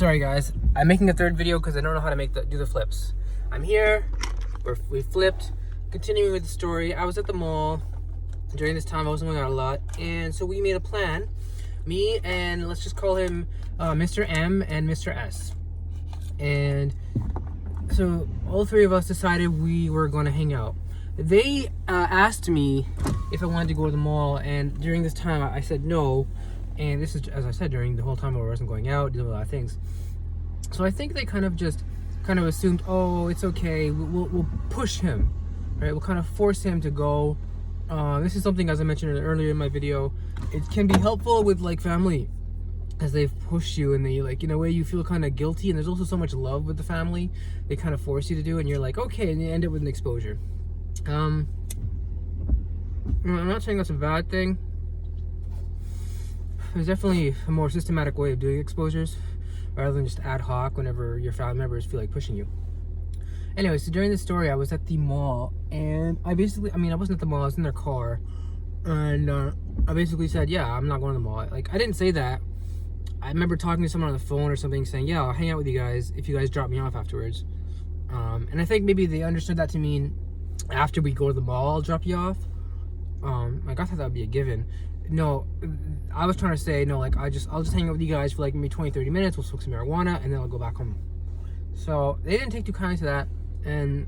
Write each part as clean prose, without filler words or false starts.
Sorry guys, I'm making a third video because I don't know how to do the flips. I'm here, we flipped. Continuing with the story, I was at the mall. During this time I wasn't going out a lot, and so we made a plan. Me and let's just call him Mr. M and Mr. S. And so all three of us decided we were going to hang out. They asked me if I wanted to go to the mall, and during this time I said no. And this is, as I said, during the whole time where I wasn't going out, doing a lot of things. So I think they kind of assumed, oh, it's okay, we'll push him, right? We'll kind of force him to go. This is something, as I mentioned earlier in my video, it can be helpful with like family, as they've pushed you and they, like, in a way you feel kind of guilty, and there's also so much love with the family, they kind of force you to do it, and you're like, okay, and you end up with an exposure. I'm not saying that's a bad thing. There's definitely a more systematic way of doing exposures rather than just ad hoc whenever your family members feel like pushing you. Anyway, so during this story, I was at the mall, and I wasn't at the mall, I was in their car, and I basically said, yeah, I'm not going to the mall. Like, I didn't say that. I remember talking to someone on the phone or something saying, yeah, I'll hang out with you guys if you guys drop me off afterwards. And I think maybe they understood that to mean after we go to the mall, I'll drop you off. Like, I thought that would be a given. No, I was trying to say, no, like, I'll just hang out with you guys for like maybe 20-30 minutes, we'll smoke some marijuana, and then I'll go back home. So they didn't take too kindly to that, and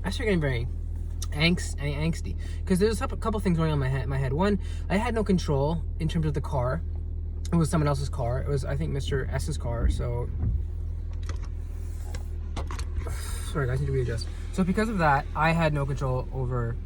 I started getting very angsty, because there's a couple things going on in my head. One, I had no control in terms of the car. It was someone else's car. It was, I think, Mr. S's car, so... Sorry guys, I need to readjust. So because of that, I had no control over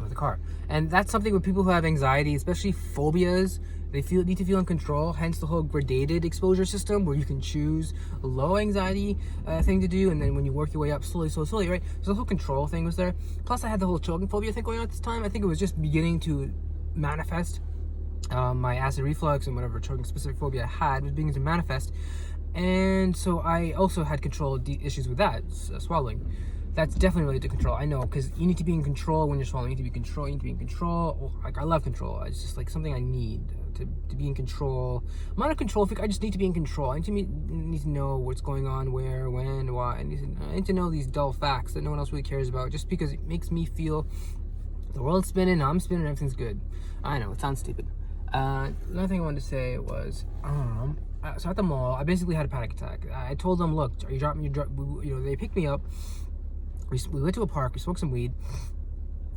the car. And that's something with people who have anxiety, especially phobias. They need to feel in control, hence the whole gradated exposure system, where you can choose a low anxiety thing to do, and then when you work your way up slowly, right? So the whole control thing was there. Plus I had the whole choking phobia thing going on at this time. I think it was just beginning to manifest. My acid reflux and whatever choking specific phobia I had was beginning to manifest. And so I also had control issues with that, swallowing. That's definitely related to control. I know, because you need to be in control when you're swallowing. You need to be in control. Oh, like, I love control. It's just like something I need to be in control. I'm not a control freak. I just need to be in control. I need to know what's going on, where, when, why. I need to know these dull facts that no one else really cares about, just because it makes me feel the world's spinning, I'm spinning, everything's good. I know, it sounds stupid. Another thing I wanted to say was, so at the mall, I basically had a panic attack. I told them, look, are you dropping they picked me up. We went to a park, we smoked some weed,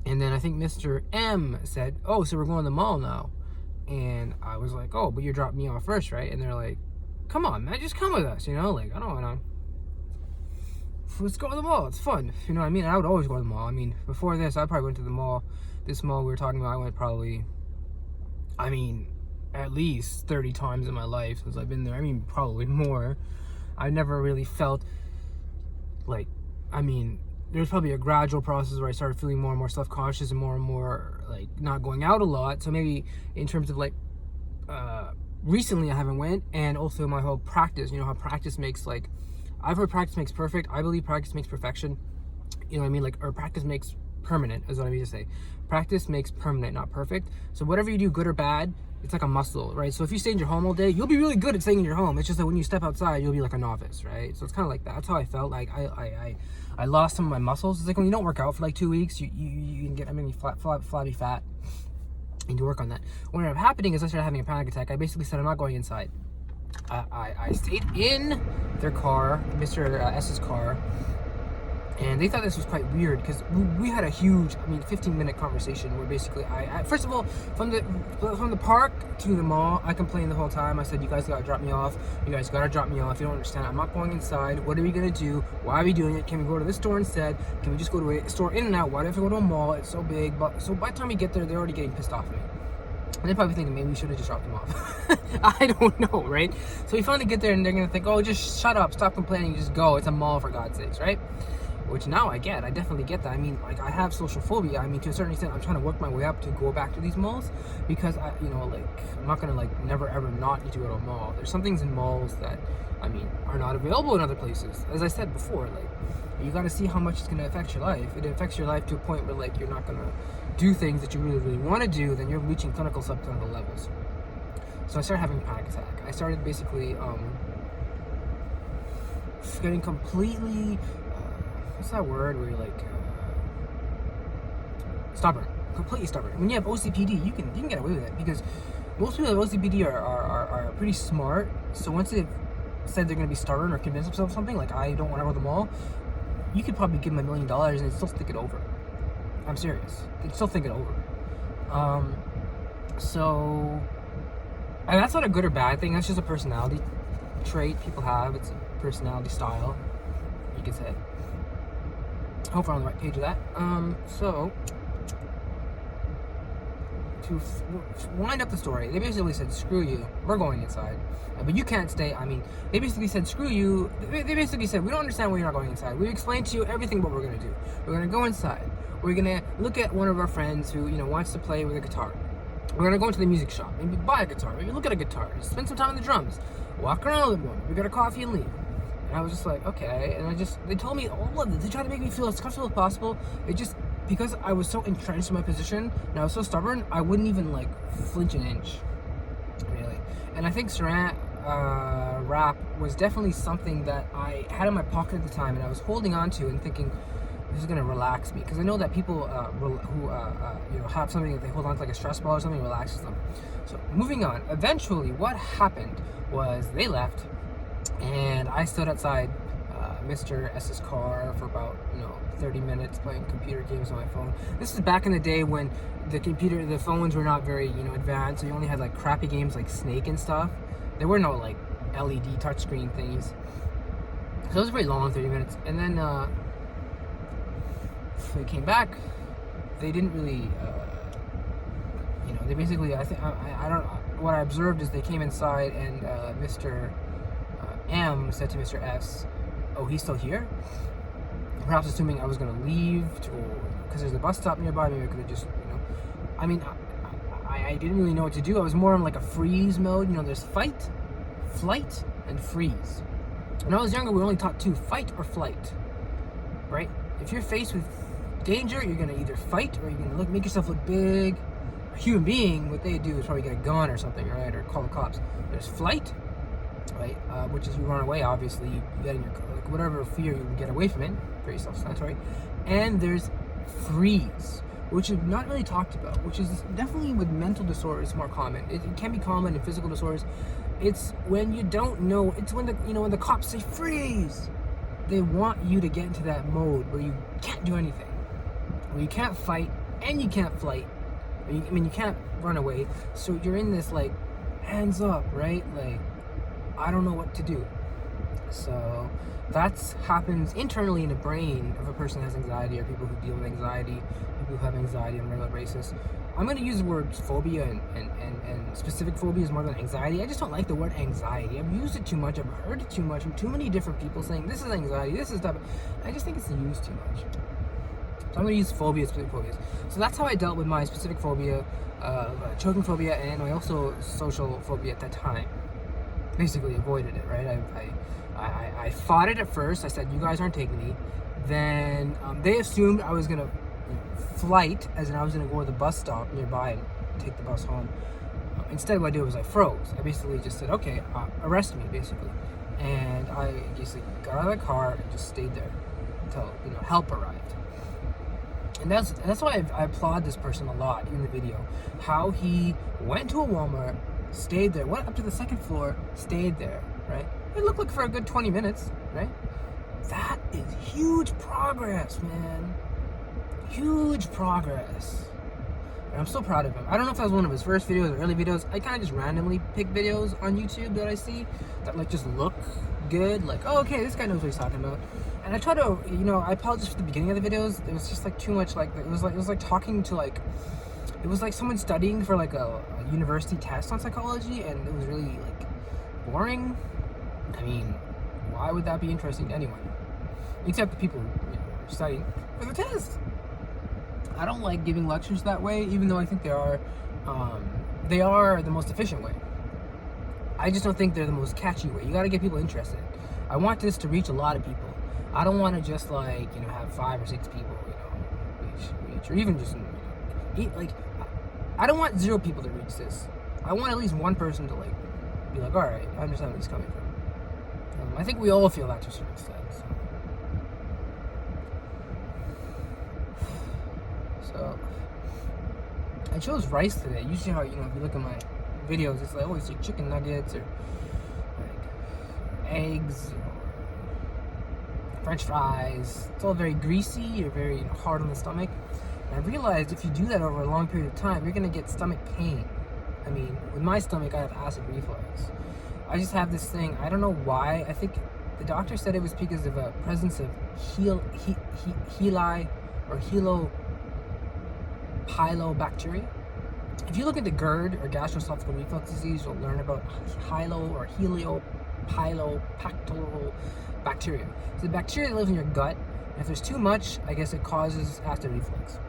and then I think Mr. M said, oh, so we're going to the mall now. And I was like, oh, but you're dropping me off first, right? And they're like, come on, man, just come with us, like, I don't want to. Let's go to the mall, it's fun, you know what I mean? I would always go to the mall. I mean, before this, I probably went to the mall. This mall we were talking about, I went probably, at least 30 times in my life since I've been there. Probably more. I never really felt like, there's probably a gradual process where I started feeling more and more self-conscious and more like not going out a lot. So maybe in terms of like recently I haven't went, and also my whole practice, how practice makes, like, I've heard practice makes perfect. I believe practice makes perfection. You know what I mean? Like, or practice makes permanent is what I mean to say. Practice makes permanent, not perfect. So whatever you do, good or bad, it's like a muscle, right? So if you stay in your home all day, you'll be really good at staying in your home. It's just that when you step outside, you'll be like a novice, right? So it's kind of like that. That's how I felt. Like I lost some of my muscles. It's like when you don't work out for like 2 weeks, you can get flabby fat. You need to work on that. What ended up happening is I started having a panic attack. I basically said, I'm not going inside. I stayed in their car, Mr. S's car. And they thought this was quite weird, because we had a huge, 15-minute conversation where basically I first of all, from the park to the mall, I complained the whole time. I said, you guys gotta drop me off. You guys gotta drop me off. You don't understand. I'm not going inside. What are we gonna do? Why are we doing it? Can we go to this store instead? Can we just go to a store in and out? Why do we have to go to a mall? It's so big. So by the time we get there, they're already getting pissed off at me. And they're probably thinking, maybe we should have just dropped them off. I don't know, right? So we finally get there, and they're gonna think, oh, just shut up, stop complaining, just go. It's a mall, for God's sakes, right? Which now I get. I definitely get that. I have social phobia. To a certain extent, I'm trying to work my way up to go back to these malls, because I'm not gonna never ever not need to go to a mall. There's some things in malls that, are not available in other places. As I said before, you gotta see how much it's gonna affect your life. It affects your life to a point where, you're not gonna do things that you really, really want to do, then you're reaching clinical, subclinical levels. So I started having a panic attack. I started basically, just getting completely, what's that word where you're like, stubborn, completely stubborn. When you have OCPD, you can get away with it because most people with OCPD are pretty smart. So once they've said they're going to be stubborn or convince themselves of something, like I don't want to go to the mall, you could probably give them $1 million and they'd still think it over. I'm serious. They'd still think it over. So, and that's not a good or bad thing. That's just a personality trait people have. It's a personality style, you could say. I hope we're on the right page of that. So, to wind up the story, they basically said, screw you, we're going inside. But you can't stay. I mean, they basically said, screw you. They basically said, we don't understand why you're not going inside. We explained to you everything what we're going to do. We're going to go inside. We're going to look at one of our friends who, wants to play with a guitar. We're going to go into the music shop. Maybe buy a guitar. Maybe look at a guitar. Spend some time on the drums. Walk around a little more. We got a coffee and leave. And I was just like, okay. And they told me all of this. They tried to make me feel as comfortable as possible. It just, because I was so entrenched in my position and I was so stubborn, I wouldn't even flinch an inch, really. And I think Saran wrap was definitely something that I had in my pocket at the time, and I was holding on to and thinking, this is gonna relax me, because I know that people who have something that they hold on to, like a stress ball or something, relaxes them. So moving on. Eventually, what happened was they left, and I stood outside Mr. S's car for about 30 minutes playing computer games on my phone. This is back in the day when the phones were not very advanced, so you only had crappy games like Snake and stuff. There were no LED touchscreen thingies. So it was very long, 30 minutes. And then they came back. They didn't really, they basically, I don't, what I observed is they came inside and Mr. M said to Mr. S, oh, he's still here? Perhaps assuming I was going to leave because there's a bus stop nearby. Maybe I could have just, I mean, I didn't really know what to do. I was more in a freeze mode. There's fight, flight, and freeze. When I was younger, we were only taught two, fight or flight, right? If you're faced with danger, you're going to either fight or you're going to make yourself look big. A human being, what they do is probably get a gun or something, right? Or call the cops. There's flight, right? Which is you run away, obviously. You get in your, whatever fear, you get away from it for yourself, that's right. And there's freeze, which is not really talked about, which is definitely with mental disorders more common. It can be common in physical disorders. It's when you don't know, it's when when the cops say freeze, they want you to get into that mode where you can't do anything, where you can't fight and you can't flight. You can't run away, so you're in this hands up, right? I don't know what to do. So that happens internally in the brain of a person who has anxiety, or people who deal with anxiety, people who have anxiety on a regular basis. I'm going to use the words phobia and specific phobias more than anxiety. I just don't like the word anxiety. I've used it too much. I've heard it too much from too many different people saying this is anxiety, this is stuff. I just think it's used too much. So I'm going to use phobia, specific phobias. So that's how I dealt with my specific phobia, choking phobia, and my also social phobia at that time. Basically avoided it, right? I fought it at first. I said, you guys aren't taking me. Then they assumed I was going to flight, as in I was going to go to the bus stop nearby and take the bus home. Instead, what I did was I froze. I basically just said, okay, arrest me, basically. And I basically got out of the car and just stayed there until, help arrived. And that's why I applaud this person a lot in the video. How he went to a Walmart, stayed there, went up to the second floor, stayed there, right? It looked like for a good 20 minutes, right? That is huge progress, man. Huge progress. And I'm so proud of him. I don't know if that was one of his first videos or early videos. I kind of just randomly pick videos on YouTube that I see that just look good. Oh, okay, this guy knows what he's talking about. And I try to, I apologize for the beginning of the videos. It was just too much it was like talking to it was like someone studying for a university test on psychology, and it was really boring. I mean, why would that be interesting to anyone? Except the people who are studying for the test. I don't like giving lectures that way, even though I think they are the most efficient way. I just don't think they're the most catchy way. You got to get people interested. I want this to reach a lot of people. I don't want to just have 5 or 6 people, reach, or even just I don't want 0 people to reach this. I want at least one person to be all right, I understand where he's coming from. I think we all feel that to a certain extent. So I chose rice today. Usually how, if you look at my videos, it's like always like chicken nuggets or like eggs, French fries. It's all very greasy or very hard on the stomach. And I realized if you do that over a long period of time, you're gonna get stomach pain. I mean, with my stomach, I have acid reflux. I just have this thing. I don't know why. I think the doctor said it was because of a presence of helopylobacteria. If you look into GERD or gastroesophageal reflux disease, you'll learn about helopylobacterial bacteria. So the bacteria that lives in your gut, and if there's too much, I guess it causes acid reflux.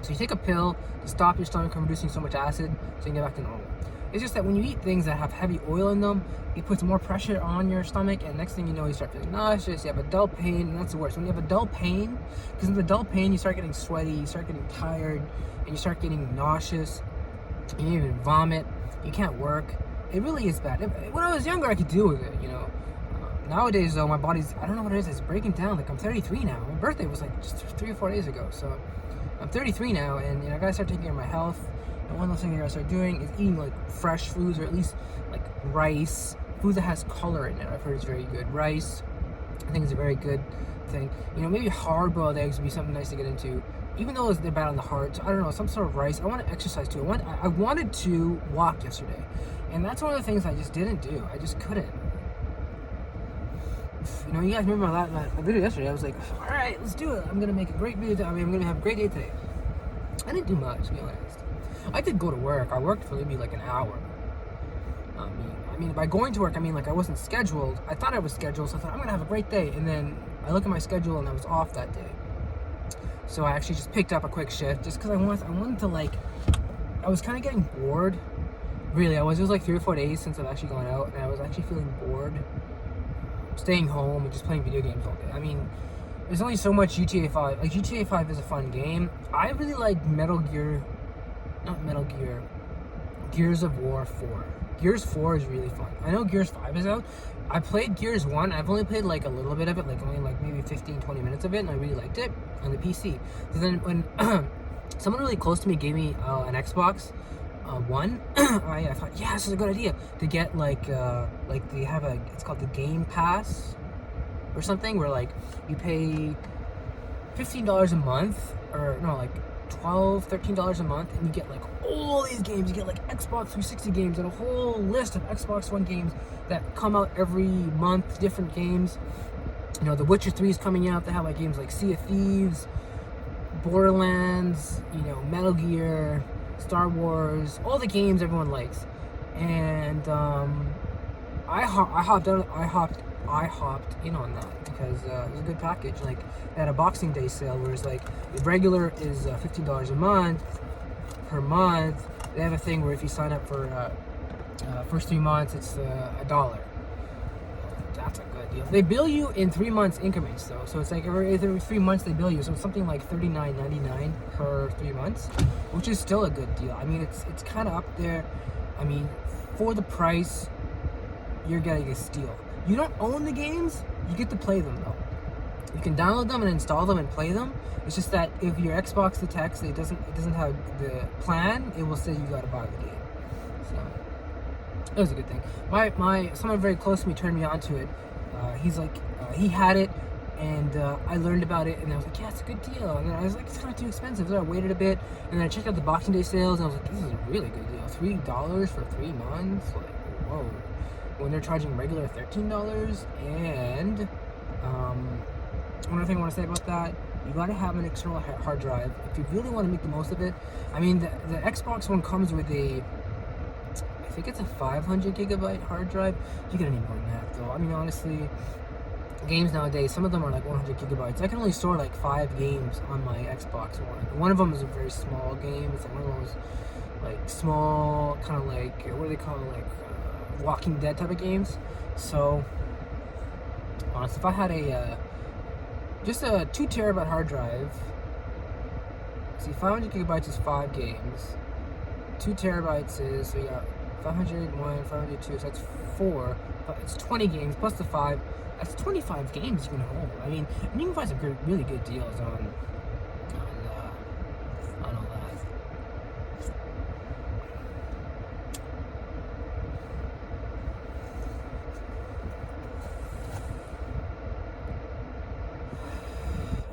So you take a pill to stop your stomach from producing so much acid so you can get back to normal. It's just that when you eat things that have heavy oil in them, it puts more pressure on your stomach, and next thing you know, you start feeling nauseous, you have a dull pain, and that's the worst. When you have a dull pain, because in the dull pain, you start getting sweaty, you start getting tired, and you start getting nauseous, and you even vomit, you can't work. It really is bad. When I was younger, I could deal with it, Nowadays, though, my body's, I don't know what it is, it's breaking down. Like, I'm 33 now. My birthday was like just 3 or 4 days ago, so I'm 33 now, and I gotta start taking care of my health. And one of those things I gotta start doing is eating like fresh foods, or at least like rice, food that has color in it. I've heard it's very good. Rice, I think, is a very good thing. Maybe hard-boiled eggs would be something nice to get into, even though they're bad on the heart. So I don't know, some sort of rice. I want to exercise too. I wanted to walk yesterday, and that's one of the things I just didn't do. I just couldn't. You guys remember my video yesterday? I was like, all right, let's do it. I'm gonna make a great video. I'm gonna have a great day today. I didn't do much, to be honest. I did go to work. I worked for maybe like an hour. I mean, by going to work, I mean like I wasn't scheduled. I thought I was scheduled, so I thought I'm gonna have a great day. And then I look at my schedule, and I was off that day. So I actually just picked up a quick shift, just because I wanted to I was kind of getting bored. Really, it was like 3 or 4 days since I've actually gone out, and I was actually feeling bored, staying home and just playing video games all day. I mean, there's only so much GTA 5. Like, GTA 5 is a fun game. I really like Gears of War 4. Gears 4 is really fun. I know Gears 5 is out. I played Gears 1. I've only played like a little bit of it, like only like maybe 15-20 minutes of it, and I really liked it on the PC. So then when someone really close to me gave me an Xbox One, I thought, yeah, this is a good idea to get like they have it's called the Game Pass or something, where like you pay $15 a month, or no, like $13 a month, and you get like all these games. You get like Xbox 360 games and a whole list of Xbox One games that come out every month, different games. The Witcher 3 is coming out. They have like games like Sea of Thieves, Borderlands, Metal Gear, Star Wars, all the games everyone likes. And I hopped in on that because it was a good package. Like, they had a Boxing Day sale, whereas like the regular is $15 a month. Per month, they have a thing where if you sign up for first 3 months, it's $1. That's a good deal. They bill you in 3 months increments, though, so it's like every 3 months they bill you. So it's something like $39.99 per 3 months, which is still a good deal. I mean, it's kind of up there. I mean, for the price, you're getting a steal. You don't own the games, you get to play them though. You can download them and install them and play them. It's just that if your Xbox detects it doesn't have the plan, it will say you gotta buy the game. So it was a good thing. Someone very close to me turned me on to it. He's like, he had it, and I learned about it, and I was like, yeah, it's a good deal. And then I was like, it's kind of too expensive. So I waited a bit, and then I checked out the Boxing Day sales, and I was like, this is a really good deal. $3 for 3 months? Like, whoa. When they're charging regular $13, and one other thing I want to say about that, you got to have an external hard drive if you really want to make the most of it. I mean, the Xbox One comes with I think it's a 500 gigabyte hard drive. You get any more than that, though. I mean, honestly, games nowadays, some of them are like 100 gigabytes. I can only store like 5 games on my Xbox One. One of them is a very small game. It's like one of those like small, kind of like, what do they call it, like Walking Dead type of games. So honestly, if I had just a 2 terabyte hard drive, see, 500 gigabytes is 5 games. 2 terabytes is, so you got 501, 502, so that's 4. But it's 20 games plus the 5. That's 25 games you can hold. I mean, and you can find some good, really good deals on all that.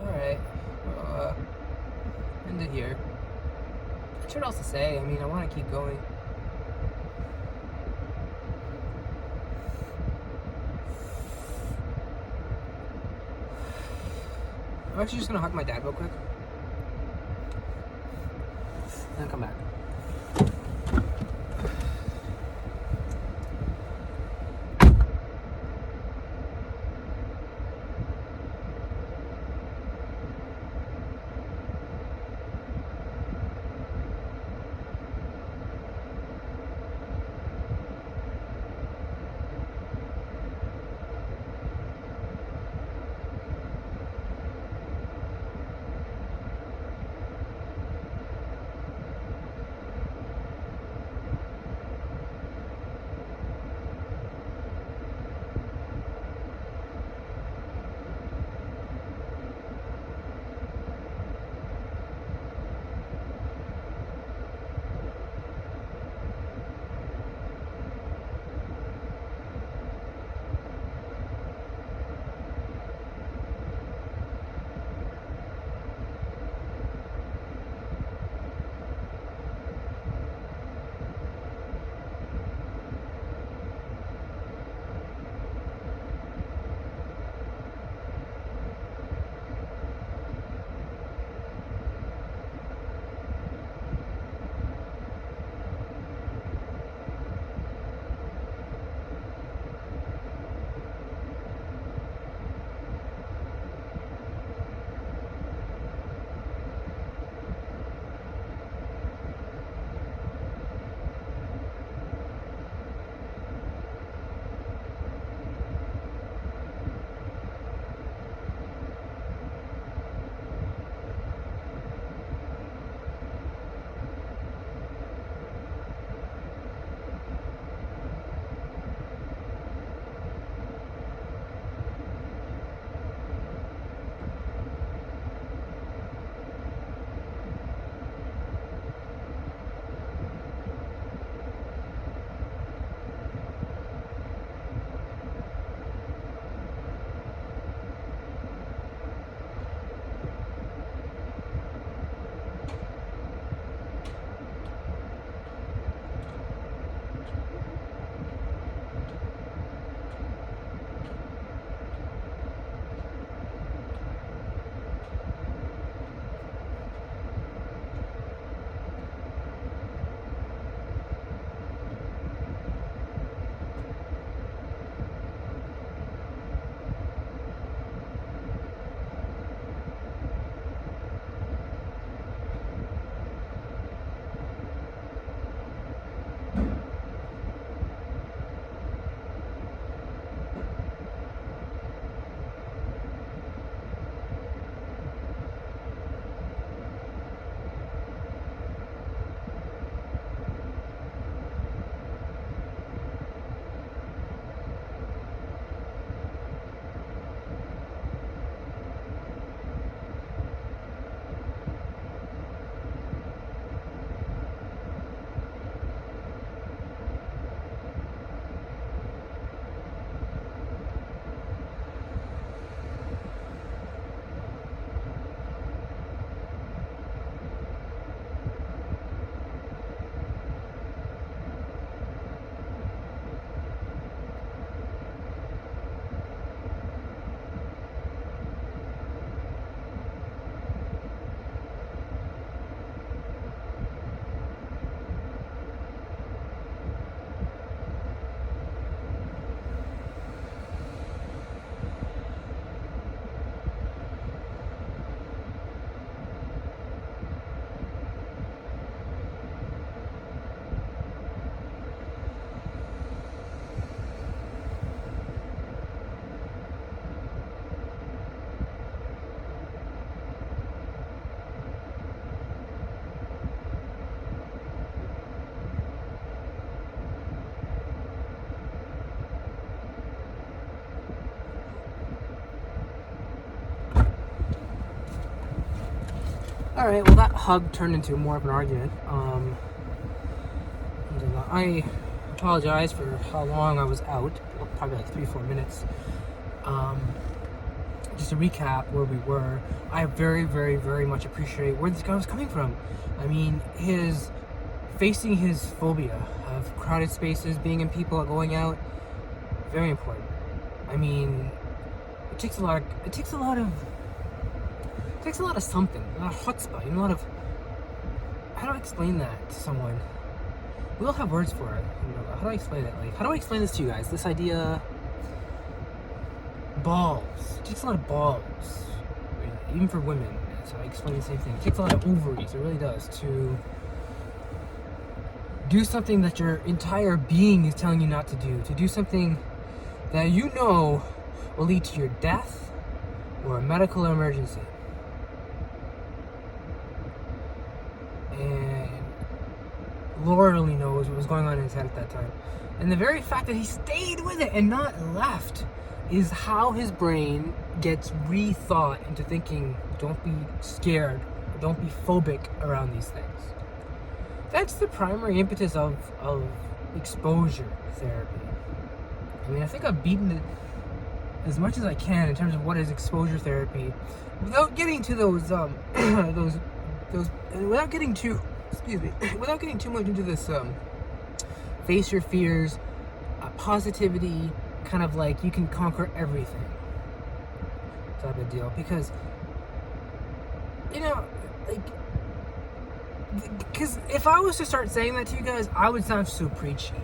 Alright, end it here. What else to say? I mean, I want to keep going. I'm actually just gonna hug my dad real quick, and then come back. Alright, well that hug turned into more of an argument. I apologize for how long I was out, probably like 3-4 minutes. Just to recap where we were, I very, very, very much appreciate where this guy was coming from. I mean, facing his phobia of crowded spaces, being in people, going out, very important. I mean, it takes a lot of something, a lot of chutzpah, a lot of, how do I explain that to someone? We all have words for it. How do I explain it? Like, how do I explain this to you guys? This idea, balls. It takes a lot of balls, even for women. So I explain the same thing. It takes a lot of ovaries. It really does, to do something that your entire being is telling you not to do. To do something that you know will lead to your death or a medical emergency. And Lord only knows what was going on in his head at that time. And the very fact that he stayed with it and not left is how his brain gets rethought into thinking, don't be scared, don't be phobic around these things. That's the primary impetus of exposure therapy. I mean, I think I've beaten it as much as I can in terms of what is exposure therapy, without getting to without getting too much into this face your fears, positivity, kind of like you can conquer everything type of deal. Because, because if I was to start saying that to you guys, I would sound so preachy.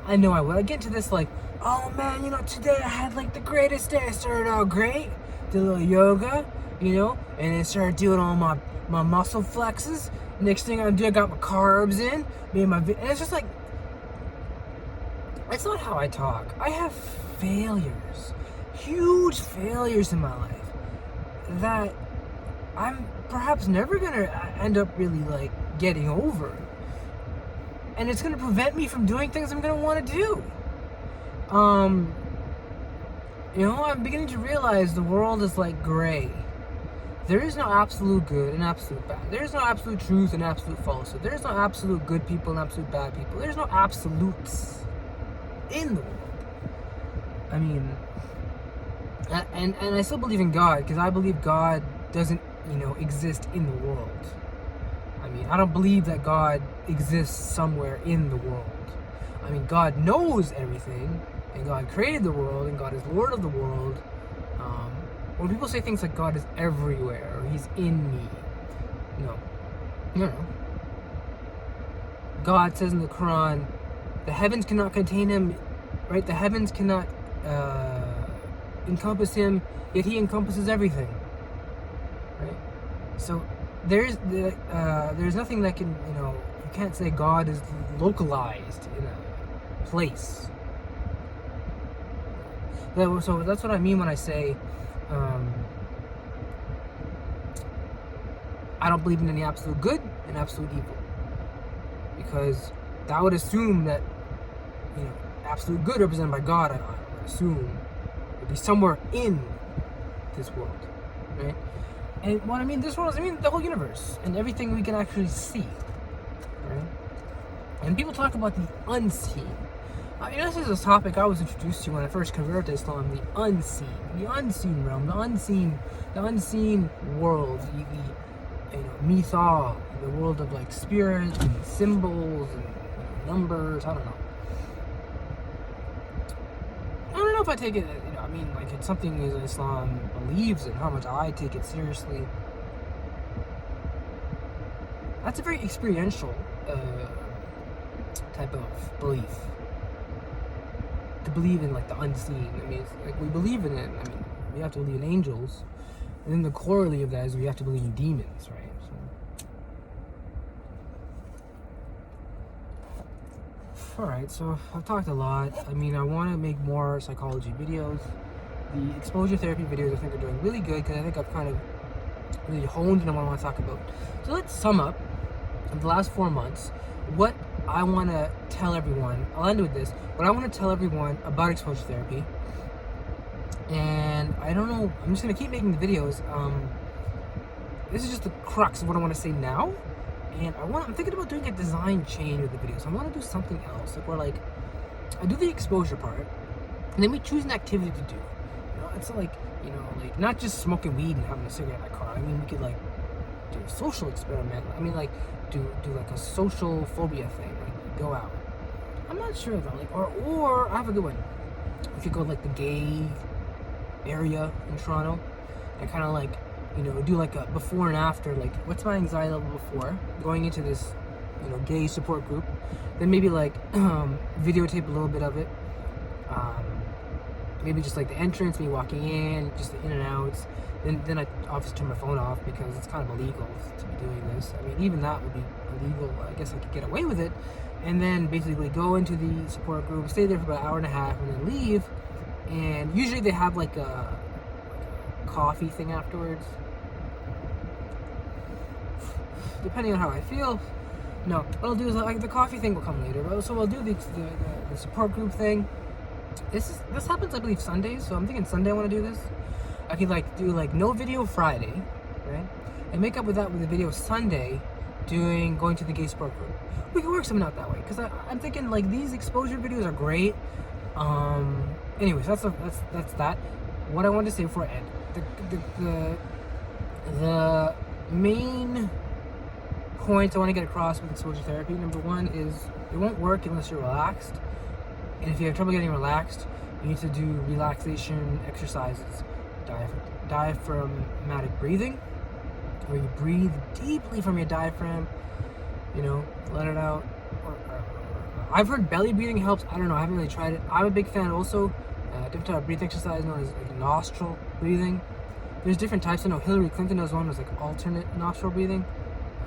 I know I would. I get into this like, oh man, today I had like the greatest day. I started out great, did a little yoga, and then started doing all my muscle flexes. Next thing I do, I got my carbs in, and it's just like, that's not how I talk. I have failures, huge failures in my life that I'm perhaps never gonna end up really like getting over, and it's gonna prevent me from doing things I'm gonna want to do. I'm beginning to realize the world is like gray. There is no absolute good and absolute bad. There is no absolute truth and absolute falsehood. There is no absolute good people and absolute bad people. There's no absolutes in the world. I mean, and I still believe in God, because I believe God doesn't, exist in the world. I mean, I don't believe that God exists somewhere in the world. I mean, God knows everything, and God created the world, and God is Lord of the world. When people say things like God is everywhere, or He's in me, no. God says in the Quran, the heavens cannot contain Him, right? The heavens cannot encompass Him, yet He encompasses everything, right? So there's nothing that can, you can't say God is localized in a place. So that's what I mean when I say I don't believe in any absolute good and absolute evil, because that would assume that absolute good represented by God, I would assume, would be somewhere in this world, right? And what I mean this world is, the whole universe and everything we can actually see, right? And people talk about the unseen. This is a topic I was introduced to when I first converted to Islam: the unseen realm, the unseen world, the mythal, the world of like spirits and symbols and numbers. I don't know if I take it, like it's something that Islam believes in, how much I take it seriously. That's a very experiential type of belief. To believe in like the unseen. It's like we believe in it. We have to believe in angels, and then the corollary of that is we have to believe in demons, right? Alright, so I've talked a lot. I want to make more psychology videos. The exposure therapy videos I think are doing really good, because I think I've kind of really honed in on what I want to talk about. So let's sum up the last 4 months what I want to tell everyone. I'll end with this. What I want to tell everyone about exposure therapy. And I don't know, I'm just going to keep making the videos. this is just the crux of what I want to say now. And I'm thinking about doing a design change with the videos. I want to do something else, like where like I do the exposure part, and then we choose an activity to do. It's like, like not just smoking weed and having a cigarette in my car. I mean, we could like do a social experiment. I mean, like do like a social phobia thing, like go out. I'm not sure though, like or I have a good one. We could go like the gay area in Toronto and kind of like, do like a before and after, like what's my anxiety level before going into this, gay support group. Then maybe like videotape a little bit of it. Maybe just like the entrance, me walking in, just the in and outs. Then I obviously turn my phone off because it's kind of illegal to be doing this. I mean, even that would be illegal. I guess I could get away with it. And then basically go into the support group, stay there for about an hour and a half, and then leave. And usually they have like a coffee thing afterwards. Depending on how I feel. No, what I'll do is like the coffee thing will come later. So I'll do the support group thing. This happens, I believe, Sundays. So I'm thinking Sunday I want to do this. I could like do like no video Friday, right? And make up with that with the video Sunday, going to the gay support group. We can work something out that way because I'm thinking like these exposure videos are great. Anyways, that's that. What I wanted to say before I end, the main points I want to get across with exposure therapy. Number one is it won't work unless you're relaxed. And if you have trouble getting relaxed, you need to do relaxation exercises, diaphragmatic breathing, where you breathe deeply from your diaphragm, let it out. I've heard belly breathing helps. I don't know. I haven't really tried it. I'm a big fan also. Different type of breathing exercise known as like nostril breathing. There's different types. I know Hillary Clinton does one was like alternate nostril breathing.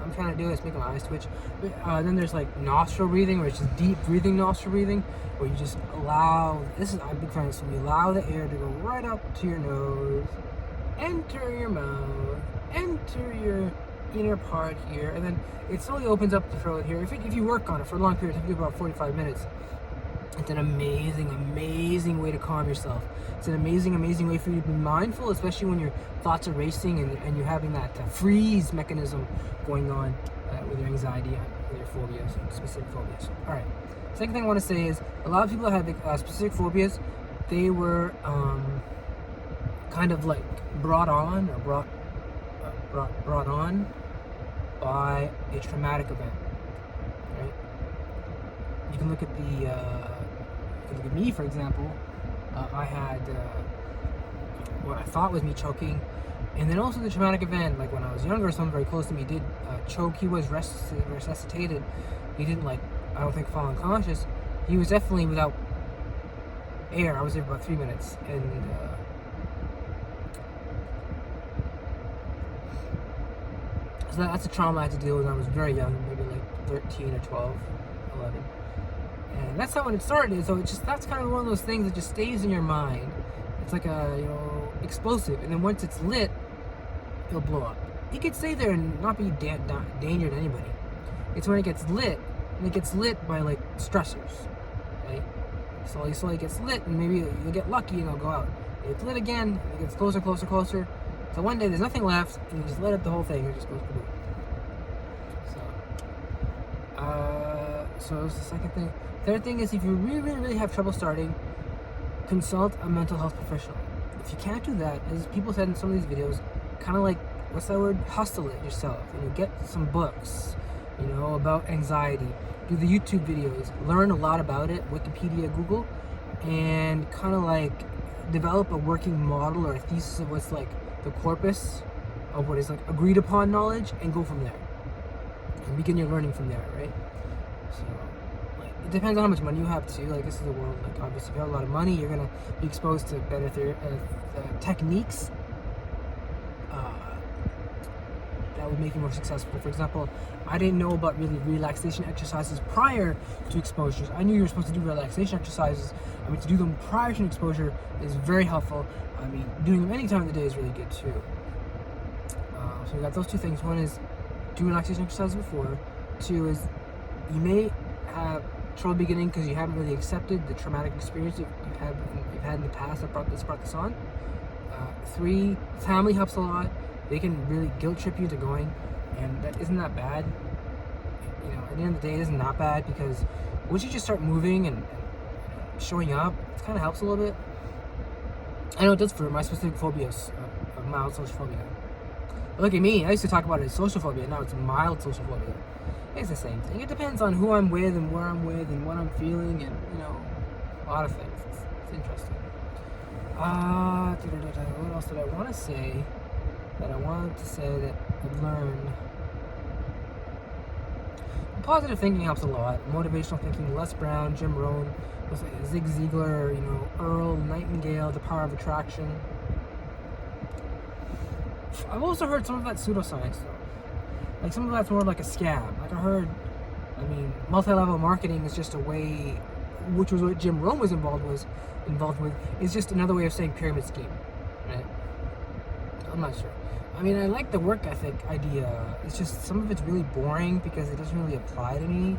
I'm trying to do this, making my eyes twitch. Then there's like nostril breathing, where it's just deep breathing nostril breathing, where you just allow. I'm a big fan of this. So you allow the air to go right up to your nose, enter your mouth, enter your inner part here, and then it slowly opens up the throat here. If you work on it for a long period, if you do about 45 minutes, it's an amazing way to calm yourself. It's an amazing way for you to be mindful, especially when your thoughts are racing and you're having that freeze mechanism going on with your anxiety and with your phobias, specific phobias. All right. Second thing I want to say is a lot of people that have specific phobias, they were kind of like brought on by a traumatic event. Right? You can look at look at me, for example. I had what I thought was me choking, and then also the traumatic event, like when I was younger, someone very close to me did choke. He was resuscitated. He didn't I don't think fall unconscious. He was definitely without air. I was there for about 3 minutes, and so that's a trauma I had to deal with when I was very young, maybe like 13 or 12, 11. And that's not when it started. So that's kind of one of those things that just stays in your mind. It's like a explosive, and then once it's lit, it'll blow up. It could stay there and not be danger to anybody. It's when it gets lit, and it gets lit by like stressors, right? Slowly it gets lit, and maybe you'll get lucky and it'll go out. It's lit again, it gets closer. So one day there's nothing left, and you just let up the whole thing, and it just goes kaboom. So that's the second thing. Third thing is if you really have trouble starting, consult a mental health professional. If you can't do that, as people said in some of these videos, kind of like, what's that word? Hustle it yourself. Get some books, about anxiety. Do the YouTube videos. Learn a lot about it, Wikipedia, Google, and kind of like develop a working model or a thesis of what's like the corpus of what is like agreed upon knowledge, and go from there. And begin your learning from there, right? So, it depends on how much money you have too. Like, this is the world. Like, obviously, if you have a lot of money, you're gonna be exposed to better techniques that would make you more successful. For example, I didn't know about really relaxation exercises prior to exposures. I knew you were supposed to do relaxation exercises. To do them prior to an exposure is very helpful. Doing them any time of the day is really good too. So we got those two things. One is do relaxation exercises before. Two is you may have trouble beginning because you haven't really accepted the traumatic experience you've had in the past that brought this on. 3, family helps a lot. they can really guilt trip you into going, and that isn't that bad. You know, at the end of the day, it isn't that bad, because once you just start moving and showing up, it kind of helps a little bit. I know it does for my specific phobias of mild social phobia. But look at me, I used to talk about it as social phobia, now it's mild social phobia. It's the same thing. It depends on who I'm with and where I'm with and what I'm feeling, and you know, a lot of things. It's interesting. What else did I want to say? That I wanted to say that I've learned. Positive thinking helps a lot. Motivational thinking, Les Brown, Jim Rohn, Zig Ziglar, you know, Earl Nightingale, The Power of Attraction. I've also heard some of that pseudoscience though. Like some of that's more like a scam. Like I heard, multi-level marketing is just a way, which was what Jim Rohn was involved with, is just another way of saying pyramid scheme, right? I'm not sure. I like the work ethic idea. It's just some of it's really boring because it doesn't really apply to me.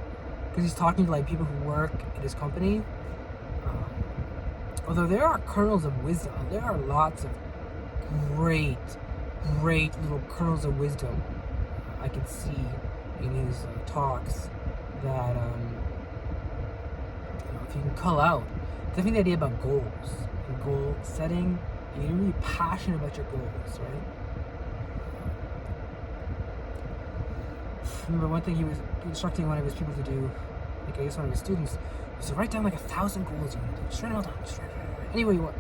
Because he's talking to like people who work at his company. Although there are kernels of wisdom, there are lots of great little kernels of wisdom I can see in his talks that if you can cull out. Because I think the idea about goals and goal setting, and you're really passionate about your goals, right? I remember one thing he was instructing one of his people to do, like I guess one of his students, was to write down like 1,000 goals you want to do. Just write them all down. Just write any way you want.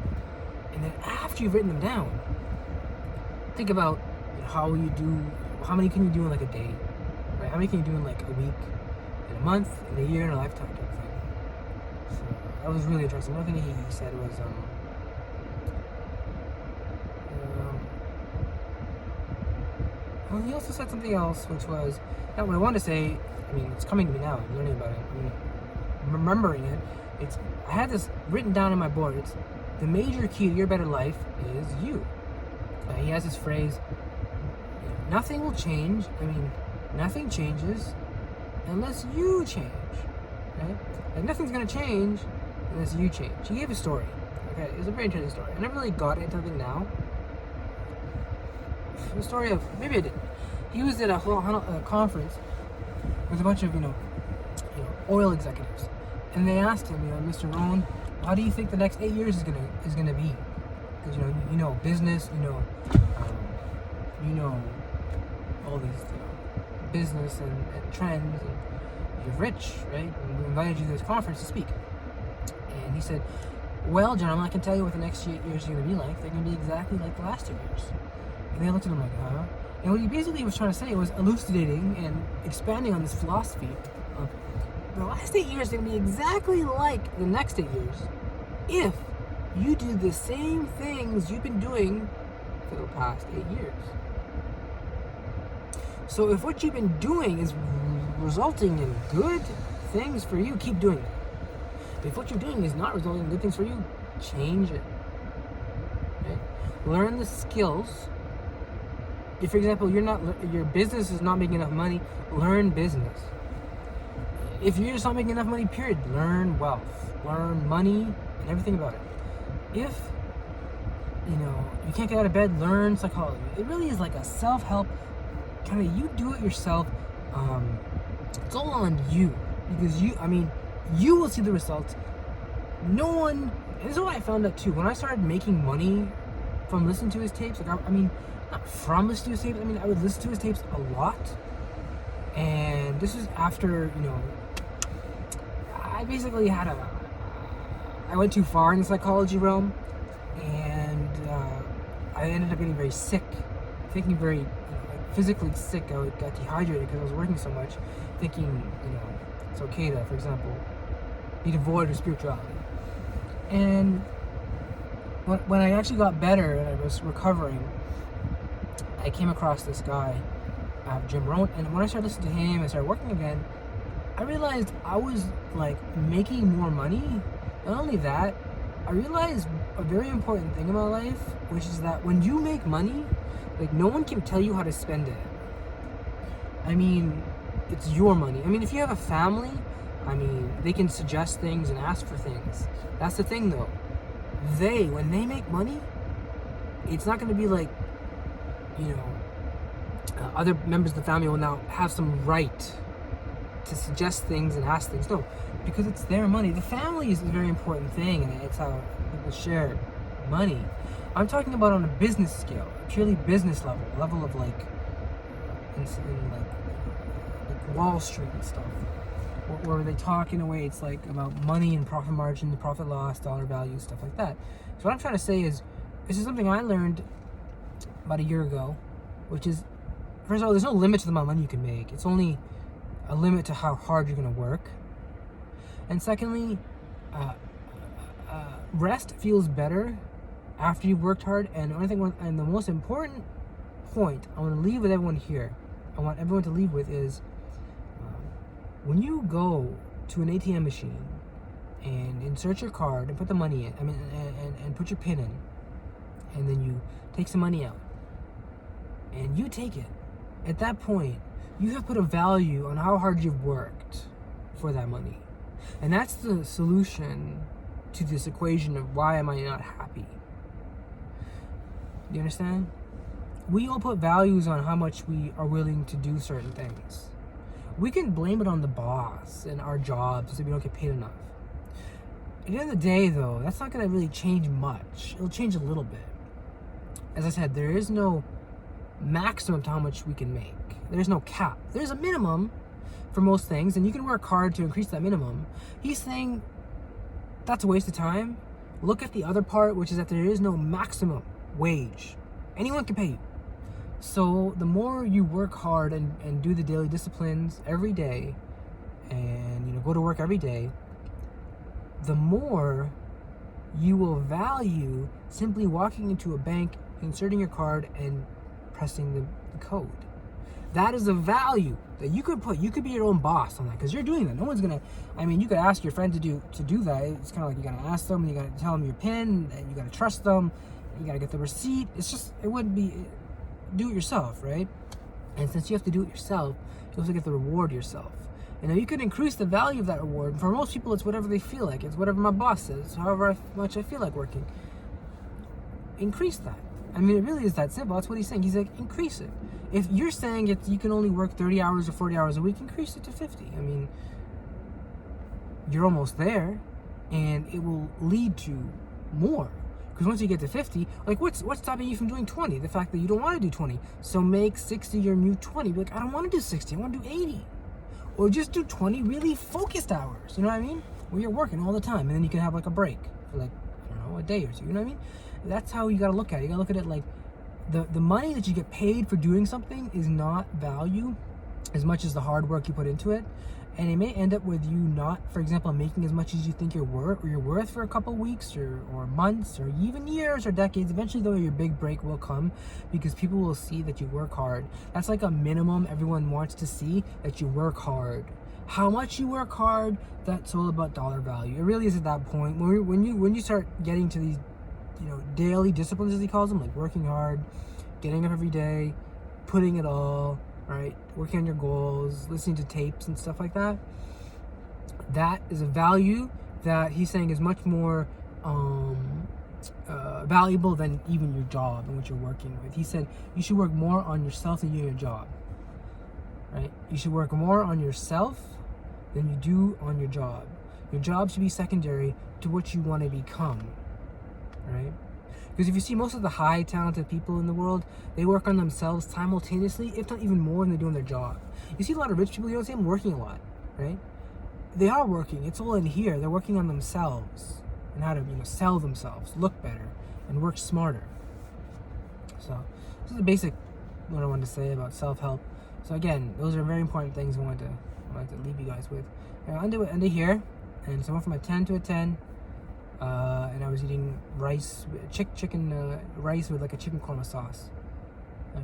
And then after you've written them down, think about how many can you do in like a day, right? How many can you do in like a week, in a month, in a year, in a lifetime type of thing. So that was really interesting. One thing he said was, well, he also said something else, which was, now what I wanted to say, it's coming to me now, I'm learning about it, remembering it, I had this written down on my board. It's the major key to your better life is you. He has this phrase, nothing will change, nothing changes unless you change, right? Like nothing's going to change unless you change. He gave a story, okay? It was a very interesting story. I never really got into it now. The story of, maybe I did. He was at a conference with a bunch of, oil executives. And they asked him, Mr. Rohn, how do you think the next 8 years is gonna be? Because you know business, all these business and trends, and you're rich, right? And we invited you to this conference to speak. And he said, well, gentlemen, I can tell you what the next 8 years are gonna be like. They're gonna be exactly like the last 2 years. And they looked at him like, huh? And what he basically was trying to say was elucidating and expanding on this philosophy of the last 8 years are going to be exactly like the next 8 years if you do the same things you've been doing for the past 8 years. So if what you've been doing is resulting in good things for you, keep doing it. If what you're doing is not resulting in good things for you, change it. Okay? Learn the skills. If, for example, your business is not making enough money, learn business. If you're just not making enough money, period, learn wealth, learn money, and everything about it. If you can't get out of bed, learn psychology. It really is like a self-help kind of, you do it yourself. It's all on you, because you will see the results. No one. And this is what I found out too. When I started making money from listening to his tapes, not from listening to his tapes, I would listen to his tapes a lot. And this was after, I basically I went too far in the psychology realm, and I ended up getting very sick, thinking very physically sick. I got dehydrated because I was working so much, thinking, it's okay to, for example, be devoid of spirituality. And when I actually got better and I was recovering, I came across this guy, Jim Rohn, and when I started listening to him and started working again, I realized I was making more money. Not only that, I realized a very important thing in my life, which is that when you make money, no one can tell you how to spend it. It's your money. If you have a family, they can suggest things and ask for things. That's the thing though. When they make money, it's not going to be like, other members of the family will now have some right to suggest things and ask things. No, because it's their money. The family is a very important thing, and it's how people share money. I'm talking about on a business scale, a purely business level of like Wall Street and stuff, where they talk in a way it's like about money and profit margin, the profit loss, dollar value, stuff like that. So what I'm trying to say is, this is something I learned about a year ago, which is, first of all, there's no limit to the amount of money you can make. It's only a limit to how hard you're going to work. And secondly, rest feels better after you've worked hard. And the only thing, and the most important point I want to leave with everyone here, I want everyone to leave with is, when you go to an ATM machine and insert your card and put the money in, and put your PIN in, and then you take some money out, and you take it, at that point, you have put a value on how hard you've worked for that money. And that's the solution to this equation of why am I not happy. You understand? We all put values on how much we are willing to do certain things. We can blame it on the boss and our jobs that we don't get paid enough. At the end of the day, though, that's not going to really change much. It'll change a little bit. As I said, there is no maximum to how much we can make. There's no cap. There's a minimum for most things, and you can work hard to increase that minimum. He's saying that's a waste of time. Look at the other part, which is that there is no maximum wage. Anyone can pay you. So the more you work hard and do the daily disciplines every day, and go to work every day, the more you will value simply walking into a bank, inserting your card, and pressing the code. That is a value that you could put. You could be your own boss on that, because you're doing that. No one's gonna. You could ask your friend to do that. It's kind of like you gotta ask them, and you gotta tell them your PIN, and you gotta trust them. You gotta get the receipt. It's just, it wouldn't be. Do it yourself, right? And since you have to do it yourself, you also get the reward yourself. And now you can increase the value of that reward. For most people, it's whatever they feel like. It's whatever my boss says. However much I feel like working. Increase that. It really is that simple. That's what he's saying. He's like, increase it. If you're saying you can only work 30 hours or 40 hours a week, increase it to 50. You're almost there, and it will lead to more. Because once you get to 50, like what's stopping you from doing 20? The fact that you don't want to do 20. So make 60 your new 20. Be like, I don't want to do 60. I want to do 80. Or just do 20 really focused hours. You know what I mean? Where you're working all the time, and then you can have like a break for like, a day or two. You know what I mean? That's how you got to look at it. You got to look at it like the money that you get paid for doing something is not value as much as the hard work you put into it. And it may end up with you not, for example, making as much as you think you're worth for a couple weeks or months or even years or decades. Eventually, though, your big break will come because people will see that you work hard. That's like a minimum everyone wants to see, that you work hard. How much you work hard, that's all about dollar value. It really is at that point. When you start getting to these, daily disciplines, as he calls them, like working hard, getting up every day, putting it all, right, working on your goals, listening to tapes and stuff like that. That is a value that he's saying is much more valuable than even your job and what you're working with. He said you should work more on yourself than you do your job, right? You should work more on yourself than you do on your job. Your job should be secondary to what you want to become, right? Because if you see most of the high talented people in the world, they work on themselves simultaneously, if not even more than they do on their job. You see a lot of rich people, you don't see them working a lot, right? They are working. It's all in here. They're working on themselves and how to, sell themselves, look better, and work smarter. So this is the basic what I wanted to say about self-help. So again, those are very important things I wanted to leave you guys with. Under here, and so I went from a 10 to a 10. And I was eating rice, chicken rice with like a chicken korma sauce.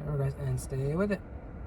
Alright, guys, and stay with it.